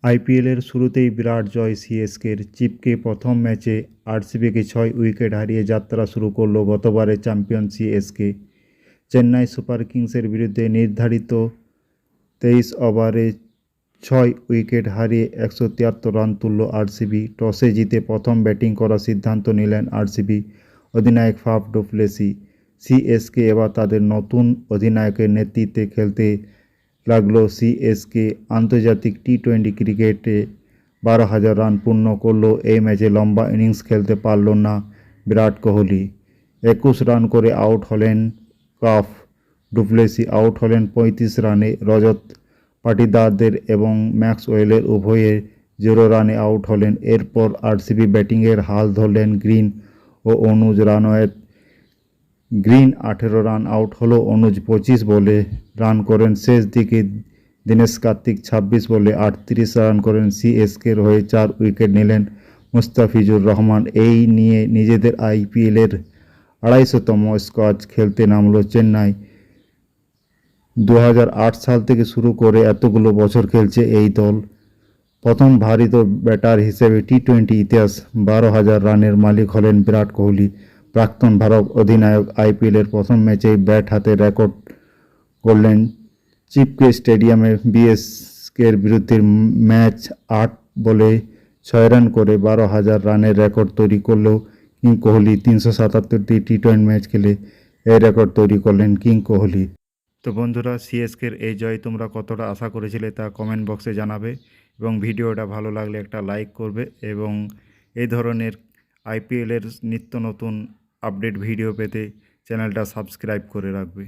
আইপিএলের শুরুতেই বিরাট জয় সিএসকের। চিপকে প্রথম ম্যাচে আরসিবিকে 6 উইকেট হারিয়ে যাত্রা শুরু করল গতবারের চ্যাম্পিয়ন সিএসকে। চেন্নাই সুপার কিংসের বিরুদ্ধে নির্ধারিত 23 ওভারে 6 উইকেট হারিয়ে 173 রান তুলল আরসিবি। টসে জিতে প্রথম ব্যাটিং করার সিদ্ধান্ত নিলেন আরসিবি অধিনায়ক ফাফ ডু প্লেসি। সিএসকে এবার তাদের নতুন অধিনায়কের নেতৃত্বে খেলতে লাগলো। সিএসকে আন্তর্জাতিক টি-20 ক্রিকেটে 12,000 রান পূর্ণ করল। এই ম্যাচে লম্বা ইনিংস খেলতে পারল না বিরাট কোহলি। 21 রান করে আউট হলেন ফাফ ডু প্লেসি। আউট হলেন 35 রানে রজত পাটিদারদের এবং ম্যাক্সওয়েলের উভয়ে 0 রানে আউট হলেন। এরপর আরসিবি ব্যাটিংয়ের হাল ধরলেন গ্রিন ও অনুজ রানওয়েত। গ্রিন 18 রান আউট হলো, অনুজ 25 বলে রান করেন। শেষ দিকে দীনেশ কার্তিক 26 বলে 38 রান করেন। সিএসকের হয়ে 4 উইকেট নিলেন মুস্তাফিজুর রহমান। এই নিয়ে নিজেদের আইপিএলের 250তম স্কোয়াড খেলতে নামল চেন্নাই। 2008 সাল থেকে শুরু করে এতগুলো বছর খেলছে এই দল। প্রথম ভারতীয় ব্যাটার হিসেবে টি-20 ইতিহাস 12,000 রানের মালিক হলেন বিরাট কোহলি। প্রাক্তন ভারত অধিনায়ক আইপিএলের প্রথম ম্যাচেই ব্যাট হাতে রেকর্ড করলেন। চিপকে স্টেডিয়ামে বিএসকের বিরুদ্ধে ম্যাচ 8 বলে 6 রান করে 12,000 রানের রেকর্ড তৈরি করলেও কিং কোহলি 377টি টি-20 ম্যাচ খেলে এই রেকর্ড তৈরি করলেন কিং কোহলি। তো বন্ধুরা, সিএসকের এই জয় তোমরা কতটা আশা করেছিলে তা কমেন্ট বক্সে জানাবে এবং ভিডিওটা ভালো লাগলে একটা লাইক করবে এবং এই ধরনের আইপিএলের নিত্য নতুন আপডেট ভিডিও পেতে চ্যানেলটা সাবস্ক্রাইব করে রাখবে।